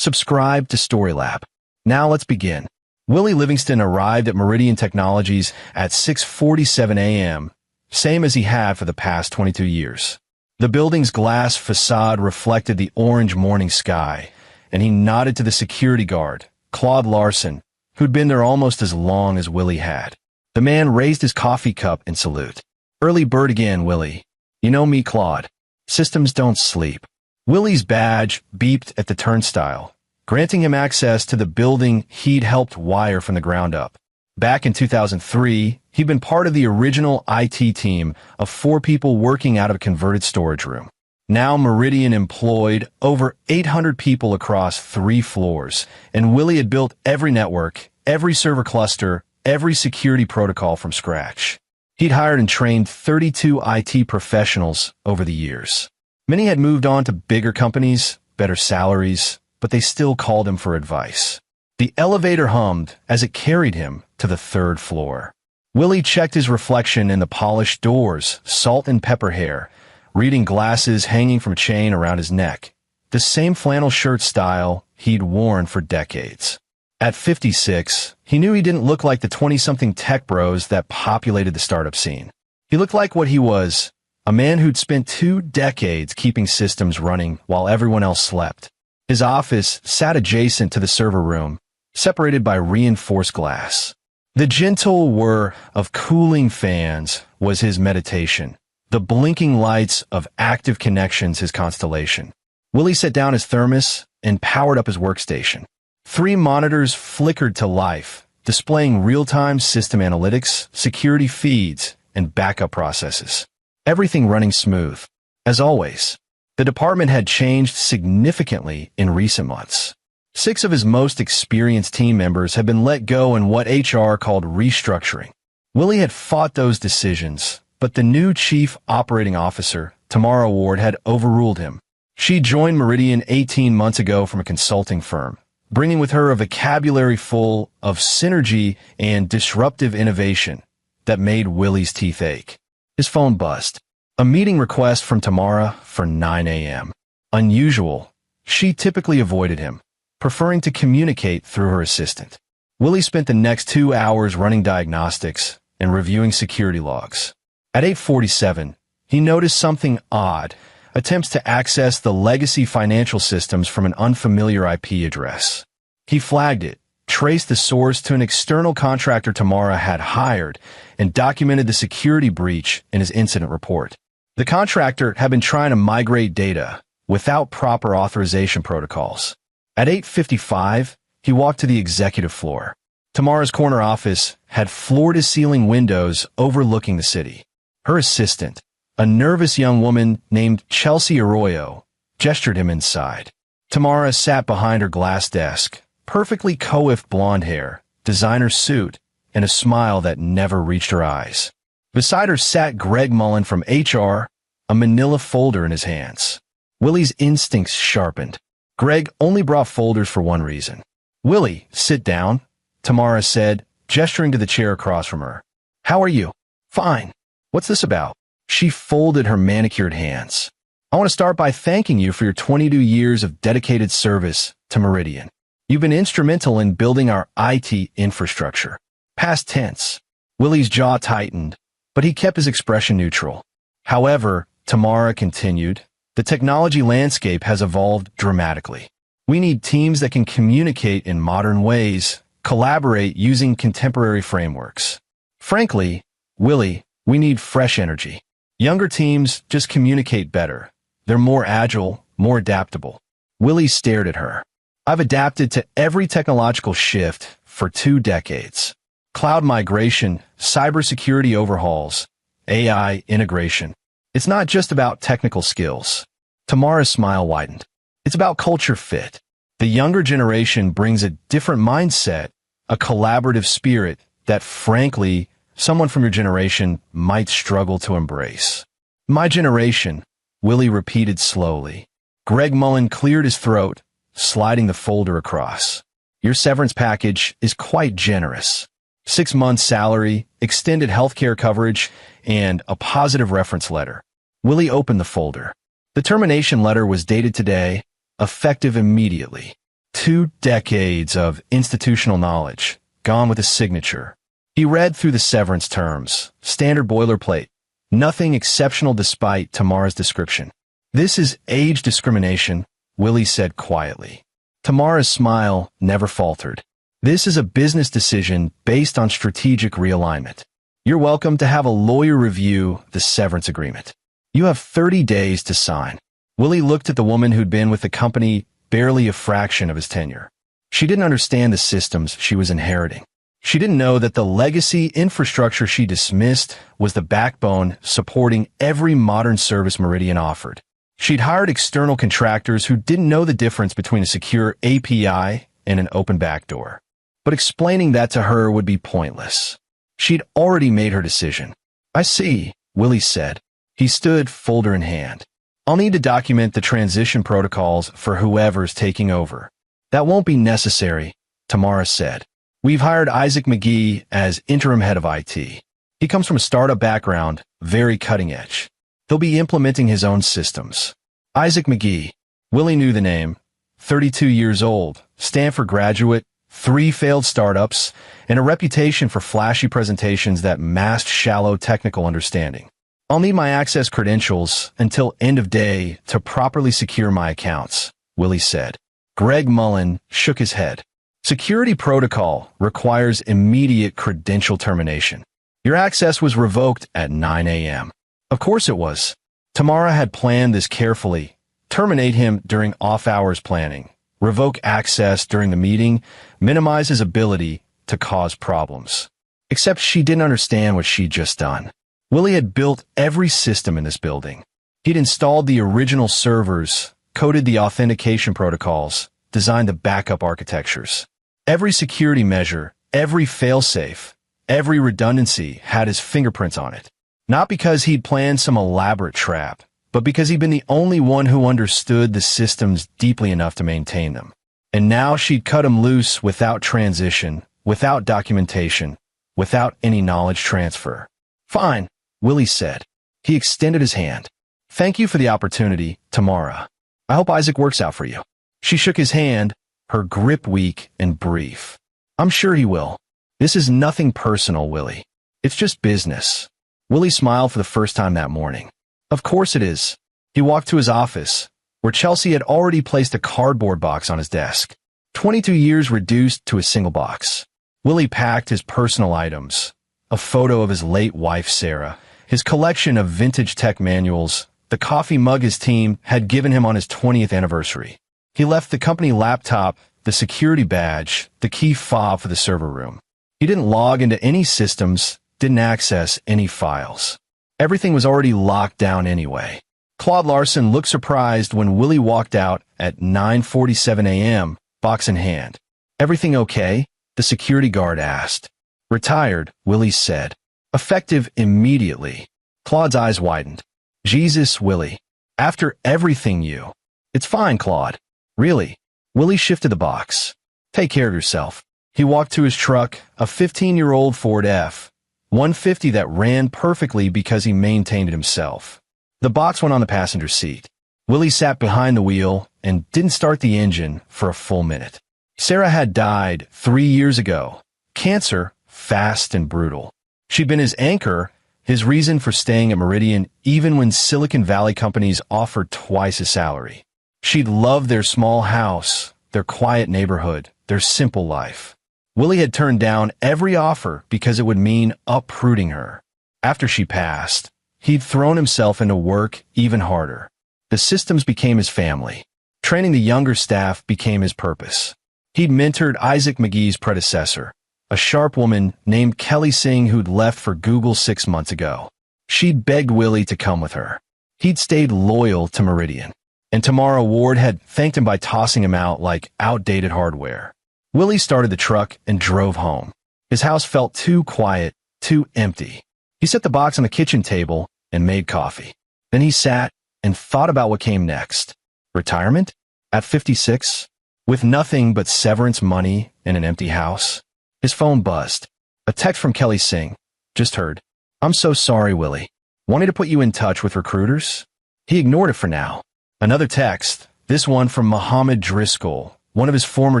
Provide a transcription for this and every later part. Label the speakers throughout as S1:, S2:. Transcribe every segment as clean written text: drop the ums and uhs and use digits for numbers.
S1: Subscribe to Storylab. Now let's begin. Willie Livingston arrived at Meridian Technologies at 6:47 a.m., same as he had for the past 22 years. The building's glass facade reflected the orange morning sky, and he nodded to the security guard, Claude Larson, who'd been there almost as long as Willie had. The man raised his coffee cup in salute. "Early bird again, Willie. You know me, Claude. Systems don't sleep." Willie's badge beeped at the turnstile, granting him access to the building he'd helped wire from the ground up. Back in 2003, he'd been part of the original IT team of 4 people working out of a converted storage room. Now Meridian employed over 800 people across 3 floors, and Willie had built every network, every server cluster, every security protocol from scratch. He'd hired and trained 32 IT professionals over the years. Many had moved on to bigger companies, better salaries, but they still called him for advice. The elevator hummed as it carried him to the 3rd floor. Willie checked his reflection in the polished doors, salt and pepper hair, reading glasses hanging from a chain around his neck, the same flannel shirt style he'd worn for decades. At 56, he knew he didn't look like the 20-something tech bros that populated the startup scene. He looked like what he was, a man who'd spent 2 decades keeping systems running while everyone else slept. His office sat adjacent to the server room, separated by reinforced glass. The gentle whir of cooling fans was his meditation, the blinking lights of active connections his constellation. Willie set down his thermos and powered up his workstation. 3 monitors flickered to life, displaying real-time system analytics, security feeds, and backup processes. Everything running smooth. As always, the department had changed significantly in recent months. 6 of his most experienced team members had been let go in what HR called restructuring. Willie had fought those decisions, but the new chief operating officer, Tamara Ward, had overruled him. She joined Meridian 18 months ago from a consulting firm, bringing with her a vocabulary full of synergy and disruptive innovation that made Willie's teeth ache. His phone buzzed. A meeting request from Tamara for 9 a.m. Unusual. She typically avoided him, preferring to communicate through her assistant. Willie spent the next 2 hours running diagnostics and reviewing security logs. At 8:47, he noticed something odd: attempts to access the legacy financial systems from an unfamiliar IP address. He flagged it, traced the source to an external contractor Tamara had hired, and documented the security breach in his incident report. The contractor had been trying to migrate data without proper authorization protocols. At 8:55, he walked to the executive floor. Tamara's corner office had floor-to-ceiling windows overlooking the city. Her assistant, a nervous young woman named Chelsea Arroyo, gestured him inside. Tamara sat behind her glass desk, perfectly coiffed blonde hair, designer suit, and a smile that never reached her eyes. Beside her sat Greg Mullen from HR, a manila folder in his hands. Willie's instincts sharpened. Greg only brought folders for one reason. "Willie, sit down," Tamara said, gesturing to the chair across from her. "How are you?" "Fine. What's this about?" She folded her manicured hands. "I want to start by thanking you for your 22 years of dedicated service to Meridian. You've been instrumental in building our IT infrastructure." Past tense. Willie's jaw tightened, but he kept his expression neutral. "However," Tamara continued, "the technology landscape has evolved dramatically. We need teams that can communicate in modern ways, collaborate using contemporary frameworks. Frankly, Willie, we need fresh energy. Younger teams just communicate better. They're more agile, more adaptable." Willie stared at her. "I've adapted to every technological shift for 2 decades. Cloud migration, cybersecurity overhauls, AI integration. It's not just about technical skills." Tamara's smile widened. "It's about culture fit. The younger generation brings a different mindset, a collaborative spirit that, frankly, someone from your generation might struggle to embrace." "My generation," Willie repeated slowly. Greg Mullen cleared his throat, sliding the folder across. "Your severance package is quite generous. 6 months' salary, extended healthcare coverage, and a positive reference letter." Willie opened the folder. The termination letter was dated today, effective immediately. 2 decades of institutional knowledge, gone with a signature. He read through the severance terms, standard boilerplate, nothing exceptional despite Tamara's description. "This is age discrimination," Willie said quietly. Tamara's smile never faltered. "This is a business decision based on strategic realignment. You're welcome to have a lawyer review the severance agreement. You have 30 days to sign." Willie looked at the woman who'd been with the company barely a fraction of his tenure. She didn't understand the systems she was inheriting. She didn't know that the legacy infrastructure she dismissed was the backbone supporting every modern service Meridian offered. She'd hired external contractors who didn't know the difference between a secure API and an open backdoor. But explaining that to her would be pointless. She'd already made her decision. "I see," Willie said. He stood, folder in hand. "I'll need to document the transition protocols for whoever's taking over." "That won't be necessary," Tamara said. "We've hired Isaac McGee as interim head of IT. He comes from a startup background, very cutting edge. He'll be implementing his own systems." Isaac McGee. Willie knew the name. 32 years old, Stanford graduate, 3 failed startups, and a reputation for flashy presentations that masked shallow technical understanding. "I'll need my access credentials until end of day to properly secure my accounts," Willie said. Greg Mullen shook his head. "Security protocol requires immediate credential termination. Your access was revoked at 9 a.m. Of course it was. Tamara had planned this carefully. Terminate him during off-hours planning. Revoke access during the meeting. Minimize his ability to cause problems. Except she didn't understand what she'd just done. Willie had built every system in this building. He'd installed the original servers, coded the authentication protocols, designed the backup architectures. Every security measure, every failsafe, every redundancy had his fingerprints on it. Not because he'd planned some elaborate trap, but because he'd been the only one who understood the systems deeply enough to maintain them. And now she'd cut him loose without transition, without documentation, without any knowledge transfer. "Fine," Willie said. He extended his hand. "Thank you for the opportunity, Tamara. I hope Isaac works out for you." She shook his hand, her grip weak and brief. "I'm sure he will. This is nothing personal, Willie. It's just business." Willie smiled for the first time that morning. "Of course it is." He walked to his office, where Chelsea had already placed a cardboard box on his desk. 22 years reduced to a single box. Willie packed his personal items, a photo of his late wife, Sarah, his collection of vintage tech manuals, the coffee mug his team had given him on his 20th anniversary. He left the company laptop, the security badge, the key fob for the server room. He didn't log into any systems, didn't access any files. Everything was already locked down anyway. Claude Larson looked surprised when Willie walked out at 9:47 a.m., box in hand. "Everything okay?" the security guard asked. "Retired," Willie said. "Effective immediately." Claude's eyes widened. "Jesus, Willie. After everything you—" "It's fine, Claude. Really." Willie shifted the box. "Take care of yourself." He walked to his truck, a 15-year-old Ford F-150 that ran perfectly because he maintained it himself. The box went on the passenger seat. Willie sat behind the wheel and didn't start the engine for a full minute. Sarah had died 3 years ago. Cancer, fast and brutal. She'd been his anchor, his reason for staying at Meridian even when Silicon Valley companies offered twice his salary. She'd loved their small house, their quiet neighborhood, their simple life. Willie had turned down every offer because it would mean uprooting her. After she passed, he'd thrown himself into work even harder. The systems became his family. Training the younger staff became his purpose. He'd mentored Isaac McGee's predecessor, a sharp woman named Kelly Singh who'd left for Google 6 months ago. She'd begged Willie to come with her. He'd stayed loyal to Meridian. And Tamara Ward had thanked him by tossing him out like outdated hardware. Willie started the truck and drove home. His house felt too quiet, too empty. He set the box on the kitchen table and made coffee. Then he sat and thought about what came next. Retirement? At 56? With nothing but severance money and an empty house? His phone buzzed. A text from Kelly Singh. Just heard. "I'm so sorry, Willie. Wanted to put you in touch with recruiters?" He ignored it for now. Another text, this one from Mohammed Driscoll, one of his former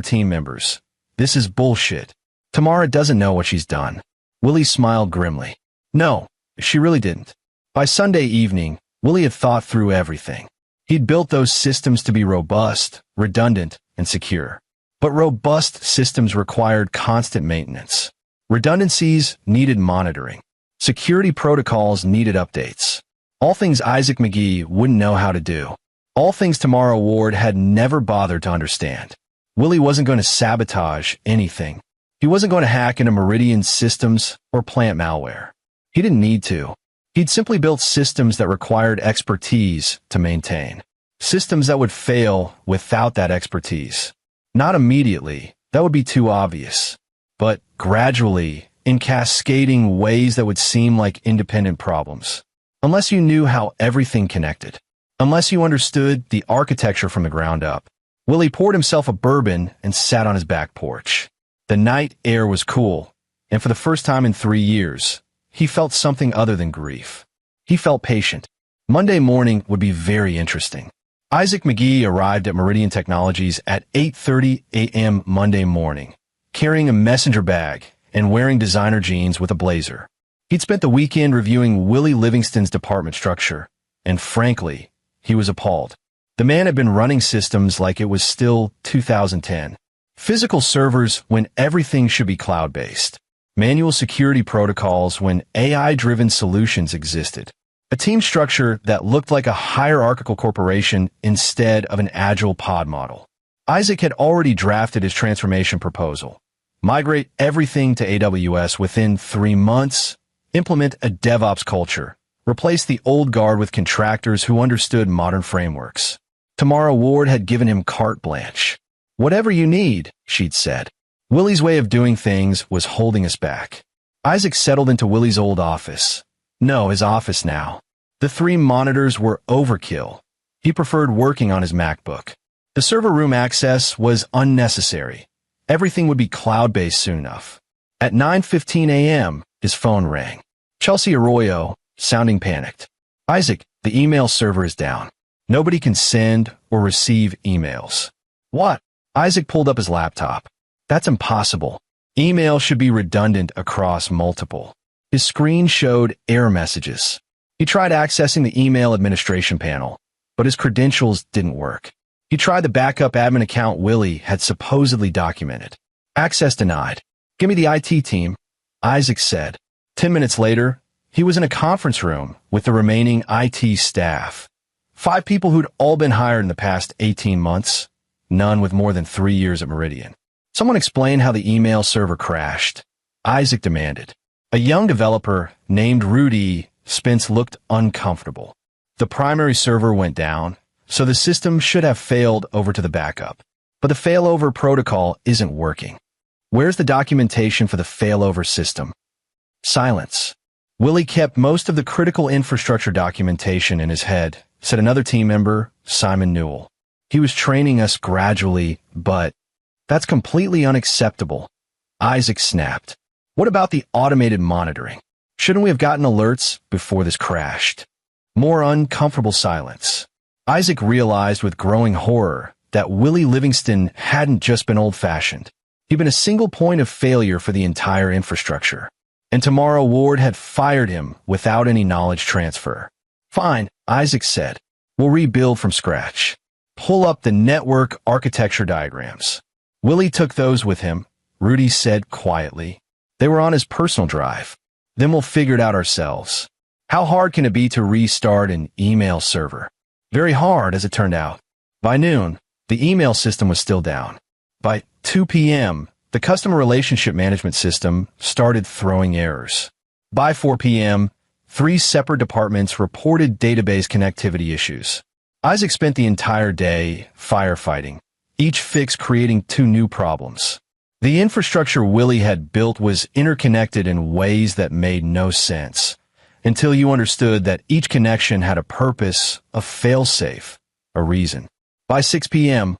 S1: team members. This is bullshit. Tamara doesn't know what she's done. Willie smiled grimly. No, she really didn't. By Sunday evening, Willie had thought through everything. He'd built those systems to be robust, redundant, and secure. But robust systems required constant maintenance. Redundancies needed monitoring. Security protocols needed updates. All things Isaac McGee wouldn't know how to do. All things Tamara Ward had never bothered to understand. Willie wasn't going to sabotage anything. He wasn't going to hack into Meridian's systems or plant malware. He didn't need to. He'd simply built systems that required expertise to maintain. Systems that would fail without that expertise. Not immediately, that would be too obvious. But gradually, in cascading ways that would seem like independent problems. Unless you knew how everything connected. Unless you understood the architecture from the ground up. Willie poured himself a bourbon and sat on his back porch. The night air was cool, and for the first time in 3 years, he felt something other than grief. He felt patient. Monday morning would be very interesting. Isaac McGee arrived at Meridian Technologies at 8:30 a.m. Monday morning, carrying a messenger bag and wearing designer jeans with a blazer. He'd spent the weekend reviewing Willie Livingston's department structure, and frankly, he was appalled. The man had been running systems like it was still 2010. Physical servers when everything should be cloud-based. Manual security protocols when AI-driven solutions existed. A team structure that looked like a hierarchical corporation instead of an agile pod model. Isaac had already drafted his transformation proposal. Migrate everything to AWS within 3 months. Implement a DevOps culture. Replace the old guard with contractors who understood modern frameworks. Tamara Ward had given him carte blanche. Whatever you need, she'd said. Willie's way of doing things was holding us back. Isaac settled into Willie's old office. No, his office now. The 3 monitors were overkill. He preferred working on his MacBook. The server room access was unnecessary. Everything would be cloud-based soon enough. At 9:15 a.m., his phone rang. Chelsea Arroyo, sounding panicked. Isaac, the email server is down. Nobody can send or receive emails. What? Isaac pulled up his laptop. That's impossible. Email should be redundant across multiple. His screen showed error messages. He tried accessing the email administration panel, but his credentials didn't work. He tried the backup admin account Willie had supposedly documented. Access denied. Give me the IT team, Isaac said. 10 minutes later, he was in a conference room with the remaining IT staff. 5 people who'd all been hired in the past 18 months, none with more than 3 years at Meridian. Someone explain how the email server crashed. Isaac demanded. A young developer named Rudy Spence looked uncomfortable. The primary server went down, so the system should have failed over to the backup. But the failover protocol isn't working. Where's the documentation for the failover system? Silence. Willie kept most of the critical infrastructure documentation in his head, said another team member, Simon Newell. He was training us gradually, but that's completely unacceptable. Isaac snapped. What about the automated monitoring? Shouldn't we have gotten alerts before this crashed? More uncomfortable silence. Isaac realized with growing horror that Willie Livingston hadn't just been old-fashioned. He'd been a single point of failure for the entire infrastructure. And Tamara Ward had fired him without any knowledge transfer. Fine, Isaac said. We'll rebuild from scratch. Pull up the network architecture diagrams. Willie took those with him, Rudy said quietly. They were on his personal drive. Then we'll figure it out ourselves. How hard can it be to restart an email server? Very hard, as it turned out. By noon, the email system was still down. By 2 p.m., the customer relationship management system started throwing errors. By 4 p.m., 3 separate departments reported database connectivity issues. Isaac spent the entire day firefighting, each fix creating 2 new problems. The infrastructure Willie had built was interconnected in ways that made no sense, until you understood that each connection had a purpose, a failsafe, a reason. By 6 p.m.,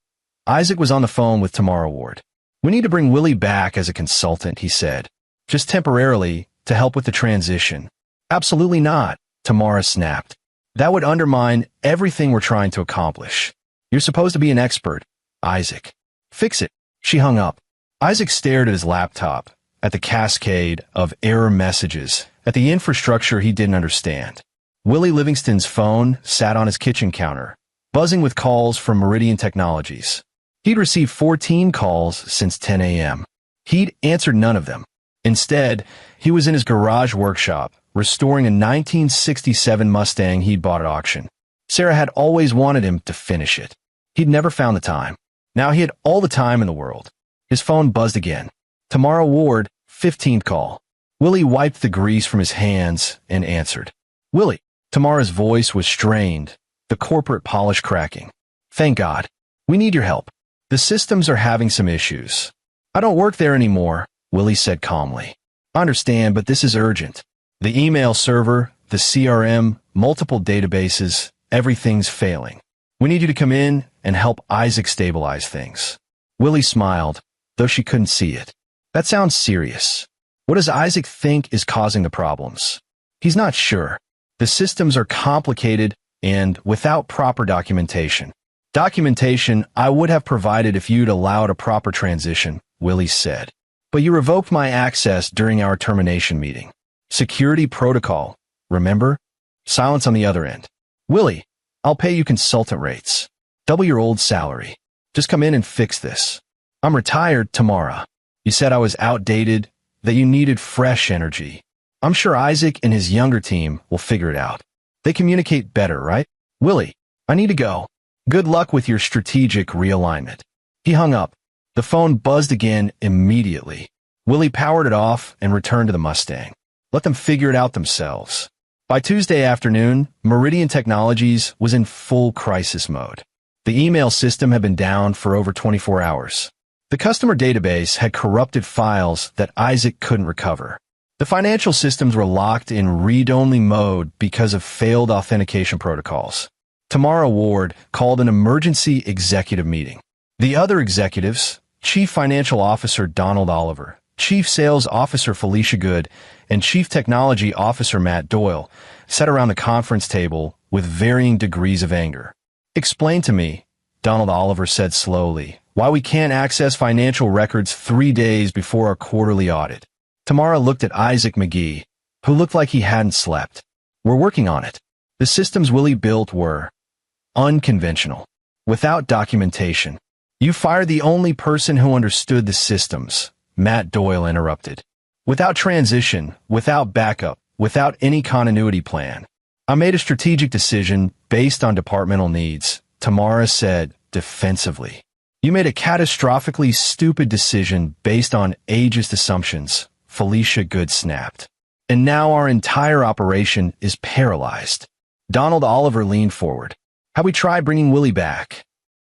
S1: Isaac was on the phone with Tamara Ward. We need to bring Willie back as a consultant, he said. Just temporarily, to help with the transition. Absolutely not, Tamara snapped. That would undermine everything we're trying to accomplish. You're supposed to be an expert, Isaac. Fix it. She hung up. Isaac stared at his laptop, at the cascade of error messages, at the infrastructure he didn't understand. Willie Livingston's phone sat on his kitchen counter, buzzing with calls from Meridian Technologies. He'd received 14 calls since 10 a.m. He'd answered none of them. Instead, he was in his garage workshop, restoring a 1967 Mustang he'd bought at auction. Sarah had always wanted him to finish it. He'd never found the time. Now he had all the time in the world. His phone buzzed again. Tamara Ward, 15th call. Willie wiped the grease from his hands and answered. Willie. Tamara's voice was strained, the corporate polish cracking. Thank God. We need your help. The systems are having some issues. I don't work there anymore, Willie said calmly. I understand, but this is urgent. The email server, the CRM, multiple databases, everything's failing. We need you to come in and help Isaac stabilize things. Willie smiled, though she couldn't see it. That sounds serious. What does Isaac think is causing the problems? He's not sure. The systems are complicated and without proper documentation. Documentation I would have provided if you'd allowed a proper transition, Willie said. But you revoked my access during our termination meeting. Security protocol, remember? Silence on the other end. Willie, I'll pay you consultant rates. Double your old salary. Just come in and fix this. I'm retired, Tamara. You said I was outdated, that you needed fresh energy. I'm sure Isaac and his younger team will figure it out. They communicate better, right? Willie, I need to go. Good luck with your strategic realignment. He hung up. The phone buzzed again immediately. Willie powered it off and returned to the Mustang. Let them figure it out themselves. By Tuesday afternoon, Meridian Technologies was in full crisis mode. The email system had been down for over 24 hours. The customer database had corrupted files that Isaac couldn't recover. The financial systems were locked in read-only mode because of failed authentication protocols. Tamara Ward called an emergency executive meeting. The other executives, Chief Financial Officer Donald Oliver, Chief Sales Officer Felicia Good, and Chief Technology Officer Matt Doyle, sat around the conference table with varying degrees of anger. Explain to me, Donald Oliver said slowly, why we can't access financial records 3 days before our quarterly audit. Tamara looked at Isaac McGee, who looked like he hadn't slept. We're working on it. The systems Willie built were unconventional, without documentation. You fired the only person who understood the systems, Matt Doyle interrupted. Without transition, without backup, without any continuity plan. I made a strategic decision based on departmental needs, Tamara said defensively. You made a catastrophically stupid decision based on ageist assumptions, Felicia Good snapped. And now our entire operation is paralyzed. Donald Oliver leaned forward. Have we tried bringing Willie back?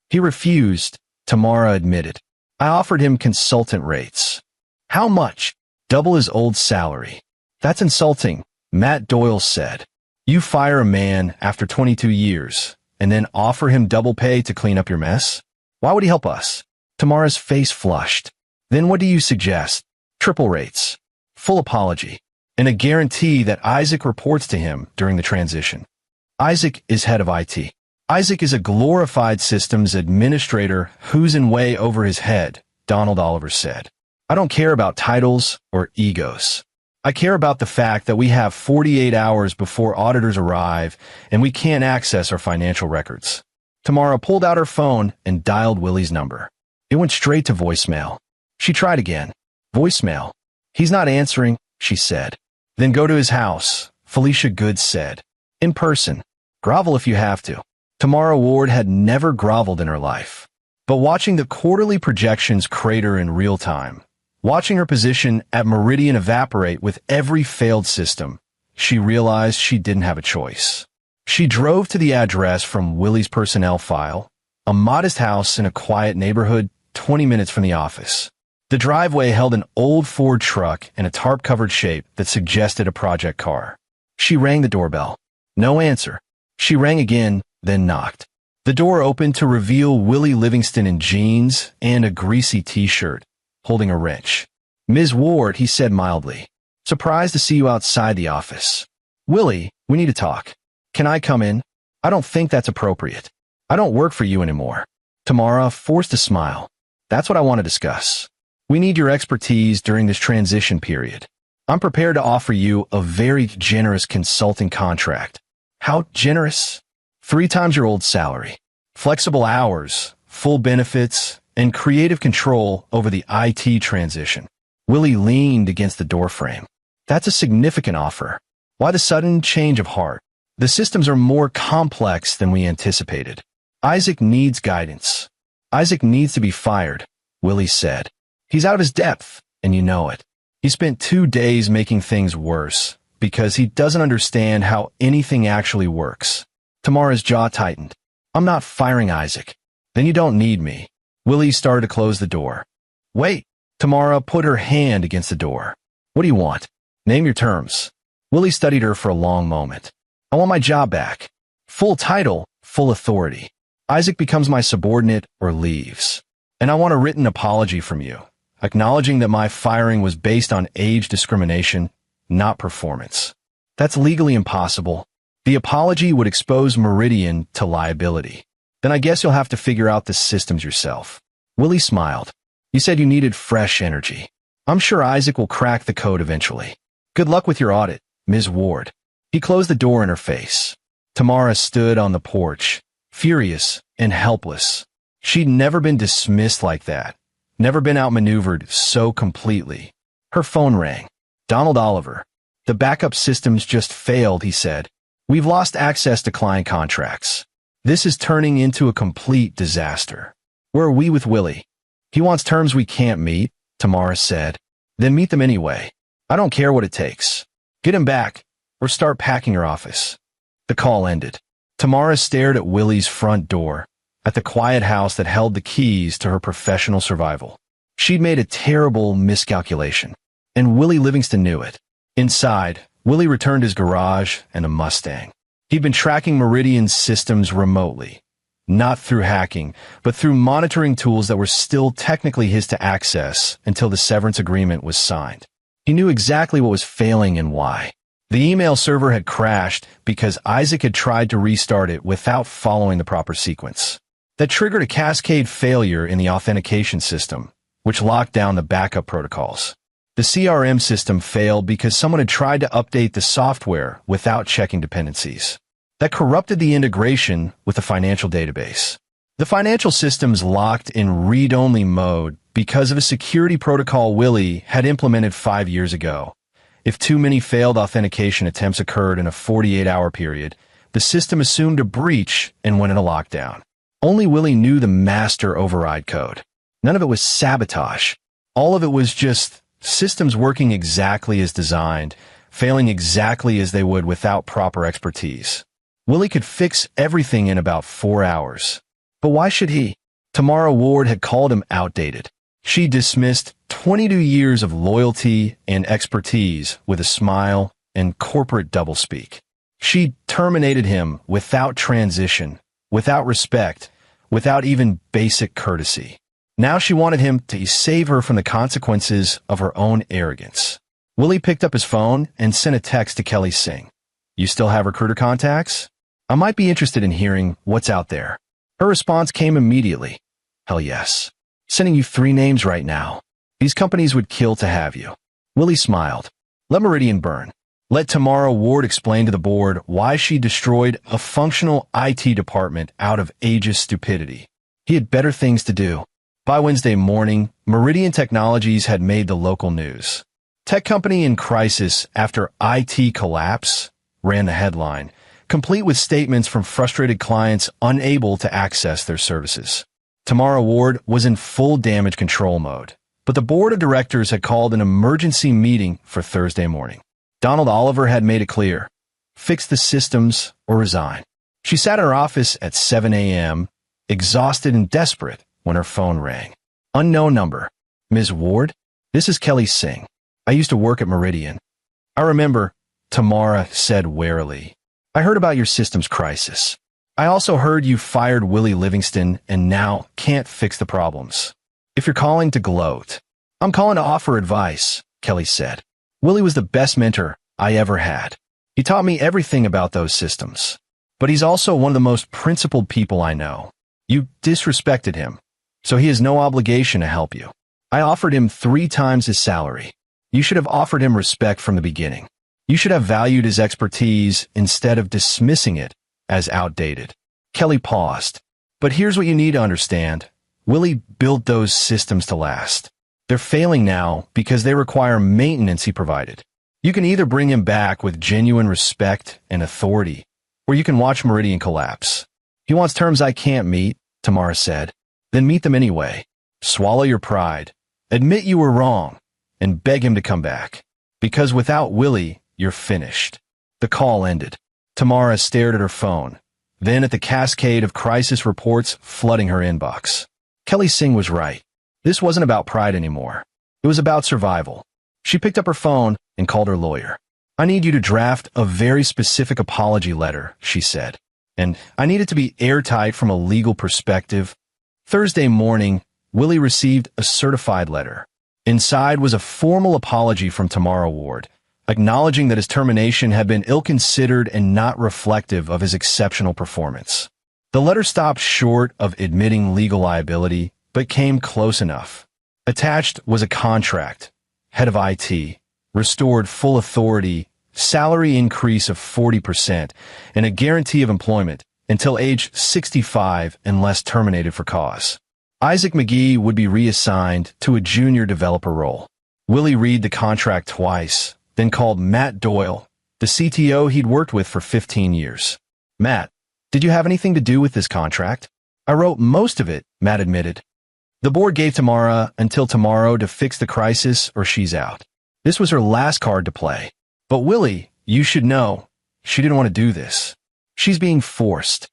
S1: He refused, Tamara admitted. I offered him consultant rates. How much? Double his old salary. That's insulting, Matt Doyle said. You fire a man after 22 years and then offer him double pay to clean up your mess? Why would he help us? Tamara's face flushed. Then what do you suggest? Triple rates, full apology, and a guarantee that Isaac reports to him during the transition. Isaac is head of IT. Isaac is a glorified systems administrator who's in way over his head, Donald Oliver said. I don't care about titles or egos. I care about the fact that we have 48 hours before auditors arrive and we can't access our financial records. Tamara pulled out her phone and dialed Willie's number. It went straight to voicemail. She tried again. Voicemail. He's not answering, she said. Then go to his house, Felicia Good said. In person. Grovel if you have to. Tamara Ward had never groveled in her life. But watching the quarterly projections crater in real time, watching her position at Meridian evaporate with every failed system, she realized she didn't have a choice. She drove to the address from Willie's personnel file, a modest house in a quiet neighborhood 20 minutes from the office. The driveway held an old Ford truck in a tarp-covered shape that suggested a project car. She rang the doorbell. No answer. She rang again, then knocked. The door opened to reveal Willie Livingston in jeans and a greasy t-shirt, holding a wrench. Ms. Ward, he said mildly. Surprised to see you outside the office. Willie, we need to talk. Can I come in? I don't think that's appropriate. I don't work for you anymore. Tamara forced a smile. That's what I want to discuss. We need your expertise during this transition period. I'm prepared to offer you a very generous consulting contract. How generous? 3 times your old salary, flexible hours, full benefits, and creative control over the IT transition. Willie leaned against the doorframe. That's a significant offer. Why the sudden change of heart? The systems are more complex than we anticipated. Isaac needs guidance. Isaac needs to be fired, Willie said. He's out of his depth, and you know it. He spent 2 days making things worse because he doesn't understand how anything actually works. Tamara's jaw tightened. I'm not firing Isaac. Then you don't need me. Willie started to close the door. Wait. Tamara put her hand against the door. What do you want? Name your terms. Willie studied her for a long moment. I want my job back. Full title, full authority. Isaac becomes my subordinate or leaves. And I want a written apology from you, acknowledging that my firing was based on age discrimination, not performance. That's legally impossible. The apology would expose Meridian to liability. Then I guess you'll have to figure out the systems yourself. Willie smiled. You said you needed fresh energy. I'm sure Isaac will crack the code eventually. Good luck with your audit, Ms. Ward. He closed the door in her face. Tamara stood on the porch, furious and helpless. She'd never been dismissed like that, never been outmaneuvered so completely. Her phone rang. Donald Oliver. The backup systems just failed, he said. We've lost access to client contracts. This is turning into a complete disaster. Where are we with Willie? He wants terms we can't meet, Tamara said. Then meet them anyway. I don't care what it takes. Get him back, or start packing your office. The call ended. Tamara stared at Willie's front door, at the quiet house that held the keys to her professional survival. She'd made a terrible miscalculation, and Willie Livingston knew it. Inside, Willie returned his garage and a Mustang. He'd been tracking Meridian's systems remotely, not through hacking, but through monitoring tools that were still technically his to access until the severance agreement was signed. He knew exactly what was failing and why. The email server had crashed because Isaac had tried to restart it without following the proper sequence. That triggered a cascade failure in the authentication system, which locked down the backup protocols. The CRM system failed because someone had tried to update the software without checking dependencies. That corrupted the integration with the financial database. The financial systems locked in read-only mode because of a security protocol Willie had implemented 5 years ago. If too many failed authentication attempts occurred in a 48-hour period, the system assumed a breach and went into lockdown. Only Willie knew the master override code. None of it was sabotage. All of it was just systems working exactly as designed, failing exactly as they would without proper expertise. Willie could fix everything in about 4 hours. But why should he? Tamara Ward had called him outdated. She dismissed 22 years of loyalty and expertise with a smile and corporate doublespeak. She terminated him without transition, without respect, without even basic courtesy. Now she wanted him to save her from the consequences of her own arrogance. Willie picked up his phone and sent a text to Kelly Singh. You still have recruiter contacts? I might be interested in hearing what's out there. Her response came immediately. Hell yes. Sending you 3 names right now. These companies would kill to have you. Willie smiled. Let Meridian burn. Let Tamara Ward explain to the board why she destroyed a functional IT department out of ageist stupidity. He had better things to do. By Wednesday morning, Meridian Technologies had made the local news. Tech company in crisis after IT collapse, ran the headline, complete with statements from frustrated clients unable to access their services. Tamara Ward was in full damage control mode, but the board of directors had called an emergency meeting for Thursday morning. Donald Oliver had made it clear, fix the systems or resign. She sat in her office at 7 a.m., exhausted and desperate, when her phone rang. Unknown number. Ms. Ward? This is Kelly Singh. I used to work at Meridian. I remember, Tamara said warily. I heard about your systems crisis. I also heard you fired Willie Livingston and now can't fix the problems. If you're calling to gloat, I'm calling to offer advice, Kelly said. Willie was the best mentor I ever had. He taught me everything about those systems. But he's also one of the most principled people I know. You disrespected him. so he has no obligation to help you. I offered him 3 times his salary. You should have offered him respect from the beginning. You should have valued his expertise instead of dismissing it as outdated. Kelly paused. But here's what you need to understand. Willie built those systems to last. They're failing now because they require maintenance he provided. You can either bring him back with genuine respect and authority, or you can watch Meridian collapse. He wants terms I can't meet, Tamara said. Then meet them anyway. Swallow your pride. Admit you were wrong, and beg him to come back. Because without Willie, you're finished. The call ended. Tamara stared at her phone, then at the cascade of crisis reports flooding her inbox. Kelly Singh was right. This wasn't about pride anymore. It was about survival. She picked up her phone and called her lawyer. I need you to draft a very specific apology letter, she said. And I need it to be airtight from a legal perspective. Thursday morning, Willie received a certified letter. Inside was a formal apology from Tamara Ward, acknowledging that his termination had been ill-considered and not reflective of his exceptional performance. The letter stopped short of admitting legal liability, but came close enough. Attached was a contract, head of IT, restored full authority, salary increase of 40%, and a guarantee of employment until age 65 unless terminated for cause. Isaac McGee would be reassigned to a junior developer role. Willie read the contract twice, then called Matt Doyle, the CTO he'd worked with for 15 years. Matt, did you have anything to do with this contract? I wrote most of it, Matt admitted. The board gave Tamara until tomorrow to fix the crisis or she's out. This was her last card to play. But Willie, you should know, she didn't want to do this. She's being forced.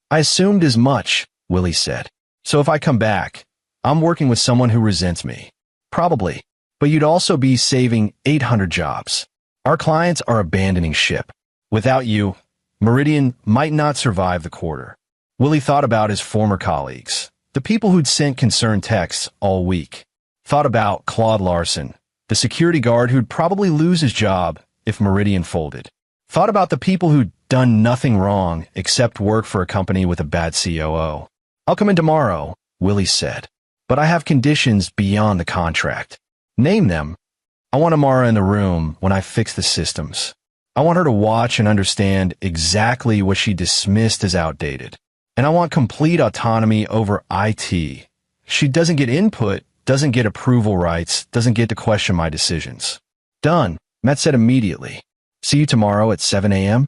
S1: I assumed as much, Willie said. So if I come back, I'm working with someone who resents me. Probably. But you'd also be saving 800 jobs. Our clients are abandoning ship. Without you, Meridian might not survive the quarter. Willie thought about his former colleagues, the people who'd sent concerned texts all week. Thought about Claude Larson, the security guard who'd probably lose his job if Meridian folded. Thought about the people who'd done nothing wrong except work for a company with a bad COO. I'll come in tomorrow, Willie said. But I have conditions beyond the contract. Name them. I want Amara in the room when I fix the systems. I want her to watch and understand exactly what she dismissed as outdated. And I want complete autonomy over IT. She doesn't get input, doesn't get approval rights, doesn't get to question my decisions. Done, Matt said immediately. See you tomorrow at 7 a.m.?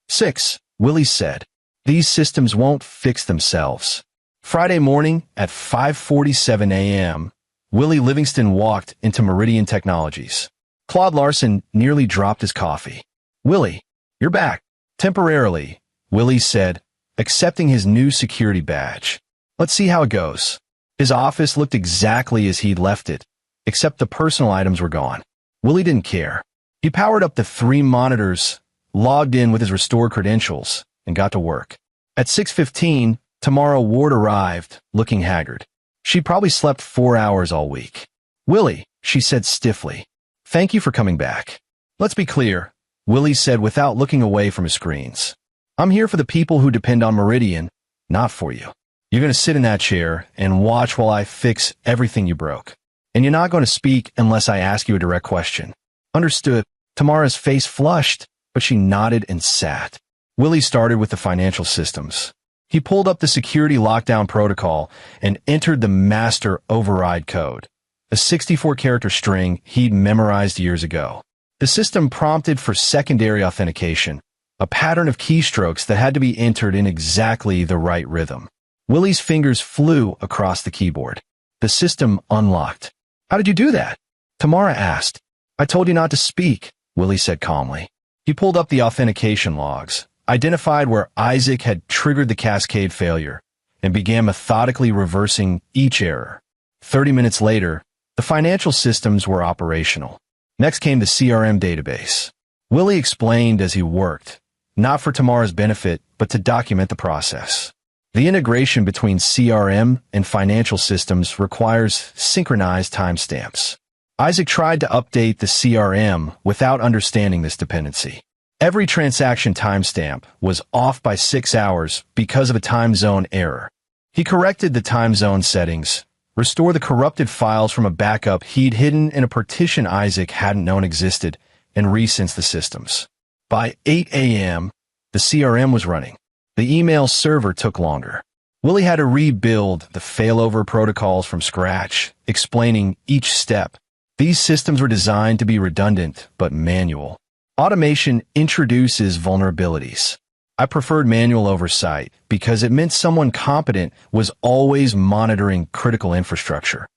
S1: 6, Willie said. These systems won't fix themselves. Friday morning at 5:47 a.m., Willie Livingston walked into Meridian Technologies. Claude Larson nearly dropped his coffee. Willie, you're back. Temporarily, Willie said, accepting his new security badge. Let's see how it goes. His office looked exactly as he'd left it, except the personal items were gone. Willie didn't care. He powered up the 3 monitors, logged in with his restored credentials, and got to work. At 6:15, Tamara Ward arrived, looking haggard. She'd probably slept 4 hours all week. Willie, she said stiffly, thank you for coming back. Let's be clear, Willie said without looking away from his screens. I'm here for the people who depend on Meridian, not for you. You're going to sit in that chair and watch while I fix everything you broke. And you're not going to speak unless I ask you a direct question. Understood. Tamara's face flushed, but she nodded and sat. Willie started with the financial systems. He pulled up the security lockdown protocol and entered the master override code, a 64-character string he'd memorized years ago. The system prompted for secondary authentication, a pattern of keystrokes that had to be entered in exactly the right rhythm. Willie's fingers flew across the keyboard. The system unlocked. How did you do that? Tamara asked. I told you not to speak, Willie said calmly. He pulled up the authentication logs, identified where Isaac had triggered the cascade failure, and began methodically reversing each error. 30 minutes later, the financial systems were operational. Next came the CRM database. Willie explained as he worked, not for Tamara's benefit, but to document the process. The integration between CRM and financial systems requires synchronized timestamps. Isaac tried to update the CRM without understanding this dependency. Every transaction timestamp was off by 6 hours because of a time zone error. He corrected the time zone settings, restored the corrupted files from a backup he'd hidden in a partition Isaac hadn't known existed, and resynced the systems. By 8 a.m., the CRM was running. The email server took longer. Willie had to rebuild the failover protocols from scratch, explaining each step. These systems were designed to be redundant, but manual. Automation introduces vulnerabilities. I preferred manual oversight because it meant someone competent was always monitoring critical infrastructure.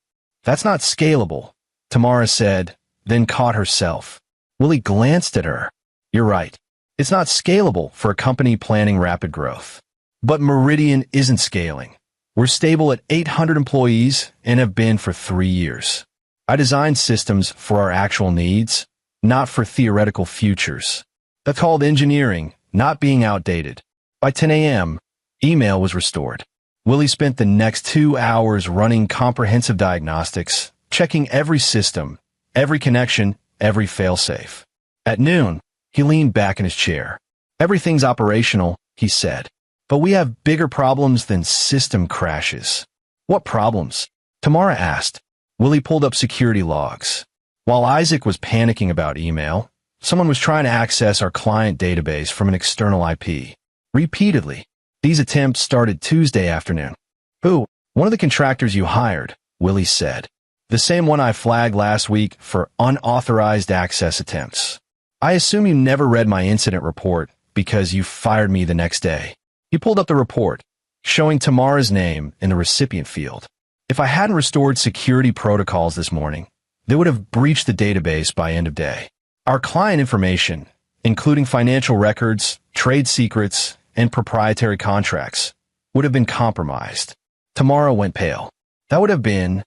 S1: That's not scalable, Tamara said, then caught herself. Willie glanced at her. You're right. It's not scalable for a company planning rapid growth. But Meridian isn't scaling. We're stable at 800 employees and have been for 3 years. I designed systems for our actual needs, not for theoretical futures. That's called engineering, not being outdated. By 10 a.m., email was restored. Willie spent the next 2 hours running comprehensive diagnostics, checking every system, every connection, every failsafe. At noon, he leaned back in his chair. Everything's operational, he said. But we have bigger problems than system crashes. What problems? Tamara asked. Willie pulled up security logs. While Isaac was panicking about email, someone was trying to access our client database from an external IP. Repeatedly. These attempts started Tuesday afternoon. Who? One of the contractors you hired, Willie said. The same one I flagged last week for unauthorized access attempts. I assume you never read my incident report because you fired me the next day. He pulled up the report, showing Tamara's name in the recipient field. If I hadn't restored security protocols this morning, they would have breached the database by end of day. Our client information, including financial records, trade secrets, and proprietary contracts, would have been compromised. Tamara went pale. That would have been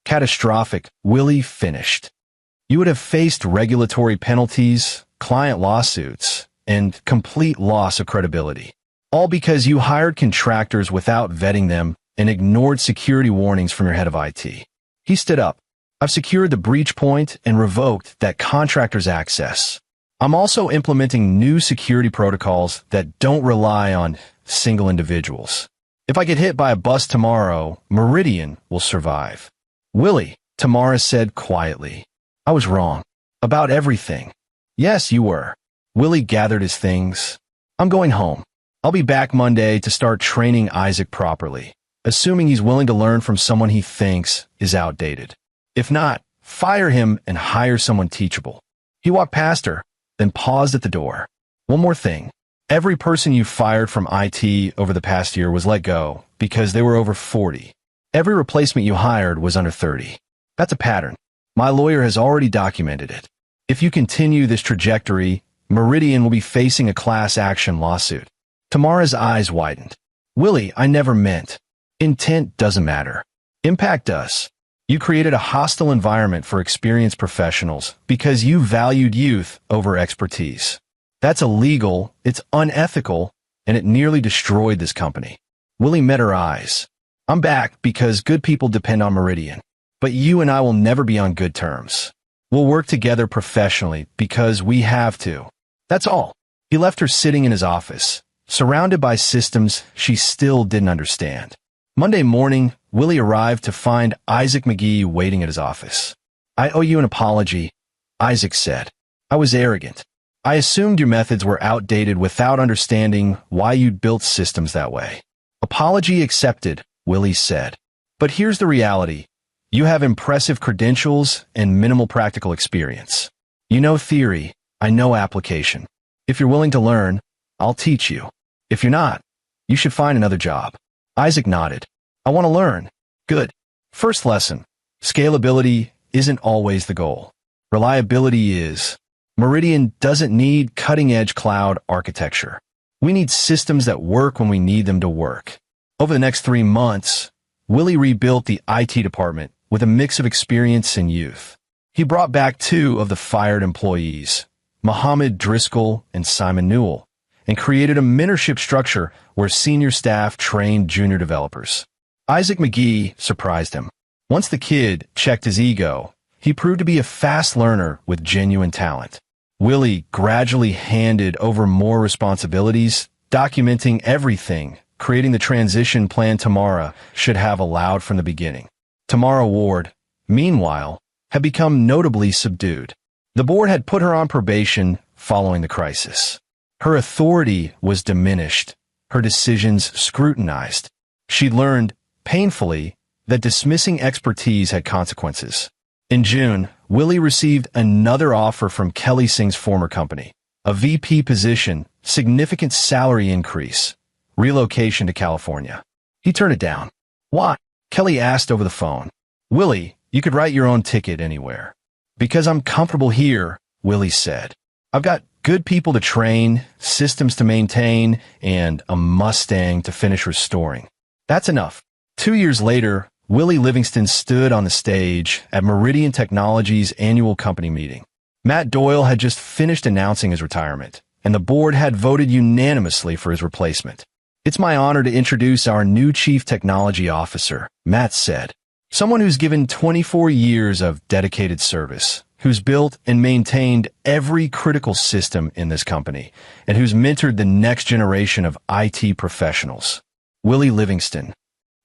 S1: catastrophic. Willie finished. You would have faced regulatory penalties, client lawsuits, and complete loss of credibility. All because you hired contractors without vetting them and ignored security warnings from your head of IT. He stood up. I've secured the breach point and revoked that contractor's access. I'm also implementing new security protocols that don't rely on single individuals. If I get hit by a bus tomorrow, Meridian will survive. Willie, Tamara said quietly. I was wrong. About everything. Yes, you were. Willie gathered his things. I'm going home. I'll be back Monday to start training Isaac properly, assuming he's willing to learn from someone he thinks is outdated. If not, fire him and hire someone teachable. He walked past her, then paused at the door. One more thing. Every person you fired from IT over the past year was let go because they were over 40. Every replacement you hired was under 30. That's a pattern. My lawyer has already documented it. If you continue this trajectory, Meridian will be facing a class action lawsuit. Tamara's eyes widened. Willie, I never meant. Intent doesn't matter. Impact does. You created a hostile environment for experienced professionals because you valued youth over expertise. That's illegal, it's unethical, and it nearly destroyed this company. Willie met her eyes. I'm back because good people depend on Meridian. But you and I will never be on good terms. We'll work together professionally because we have to. That's all. He left her sitting in his office, surrounded by systems she still didn't understand. Monday morning, Willie arrived to find Isaac McGee waiting at his office. I owe you an apology, Isaac said. I was arrogant. I assumed your methods were outdated without understanding why you'd built systems that way. Apology accepted, Willie said. But here's the reality. You have impressive credentials and minimal practical experience. You know theory, I know application. If you're willing to learn, I'll teach you. If you're not, you should find another job. Isaac nodded. I want to learn. Good. First lesson. Scalability isn't always the goal. Reliability is. Meridian doesn't need cutting-edge cloud architecture. We need systems that work when we need them to work. Over the next 3 months, Willie rebuilt the IT department with a mix of experience and youth. He brought back 2 of the fired employees, Mohammed Driscoll and Simon Newell, and created a mentorship structure where senior staff trained junior developers. Isaac McGee surprised him. Once the kid checked his ego, he proved to be a fast learner with genuine talent. Willie gradually handed over more responsibilities, documenting everything creating the transition plan Tamara should have allowed from the beginning. Tamara Ward, meanwhile, had become notably subdued. The board had put her on probation following the crisis. Her authority was diminished, her decisions scrutinized. She learned, painfully, that dismissing expertise had consequences. In June, Willie received another offer from Kelly Singh's former company, a VP position, significant salary increase, relocation to California. He turned it down. Why? Kelly asked over the phone. Willie, you could write your own ticket anywhere. Because I'm comfortable here, Willie said. I've got good people to train, systems to maintain, and a Mustang to finish restoring. That's enough. 2 years later, Willie Livingston stood on the stage at Meridian Technologies' annual company meeting. Matt Doyle had just finished announcing his retirement, and the board had voted unanimously for his replacement. It's my honor to introduce our new Chief Technology Officer, Matt said. Someone who's given 24 years of dedicated service, who's built and maintained every critical system in this company, and who's mentored the next generation of IT professionals. Willie Livingston.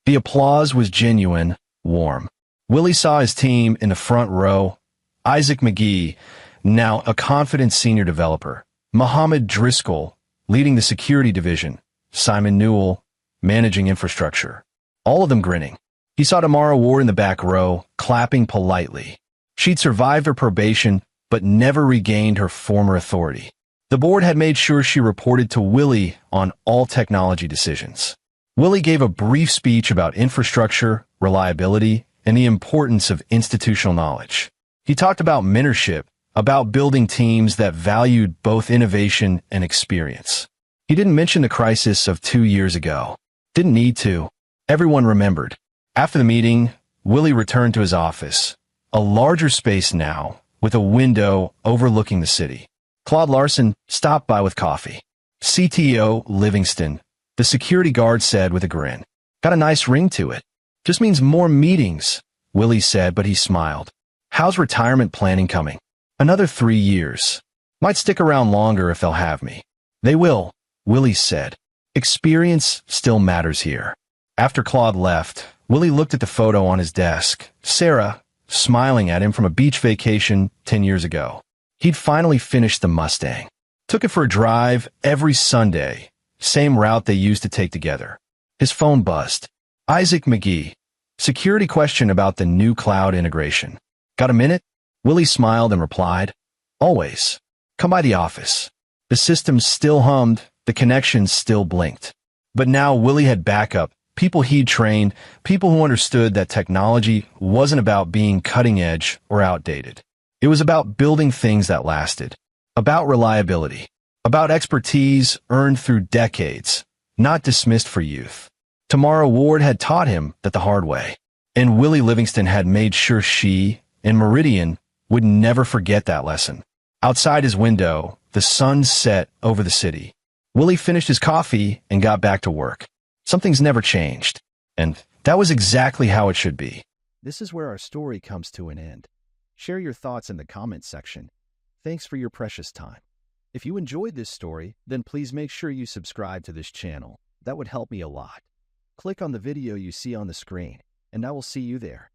S1: The applause was genuine, warm. Willie saw his team in the front row. Isaac McGee, now a confident senior developer. Mohammed Driscoll, leading the security division. Simon Newell, managing infrastructure. All of them grinning. He saw Tamara Ward in the back row, clapping politely. She'd survived her probation, but never regained her former authority. The board had made sure she reported to Willie on all technology decisions. Willie gave a brief speech about infrastructure, reliability, and the importance of institutional knowledge. He talked about mentorship, about building teams that valued both innovation and experience. He didn't mention the crisis of 2 years ago. Didn't need to. Everyone remembered. After the meeting, Willie returned to his office, a larger space now, with a window overlooking the city. Claude Larson stopped by with coffee. CTO Livingston, the security guard said with a grin. Got a nice ring to it. Just means more meetings, Willie said, but he smiled. How's retirement planning coming? Another 3 years. Might stick around longer if they'll have me. They will, Willie said. Experience still matters here. After Claude left, Willie looked at the photo on his desk. Sarah, smiling at him from a beach vacation 10 years ago. He'd finally finished the Mustang. Took it for a drive every Sunday, same route they used to take together. His phone buzzed. Isaac McGee. Security question about the new cloud integration. Got a minute? Willie smiled and replied, Always. Come by the office. The system still hummed, the connection still blinked. But now Willie had backup, people he'd trained, people who understood that technology wasn't about being cutting edge or outdated. It was about building things that lasted, about reliability, about expertise earned through decades, not dismissed for youth. Tamara Ward had taught him that the hard way, and Willie Livingston had made sure she, and Meridian, would never forget that lesson. Outside his window, the sun set over the city. Willie finished his coffee and got back to work. Something's never changed, and that was exactly how it should be.
S2: This is where our story comes to an end. Share your thoughts in the comments section. Thanks for your precious time. If you enjoyed this story, then please make sure you subscribe to this channel. That would help me a lot. Click on the video you see on the screen, and I will see you there.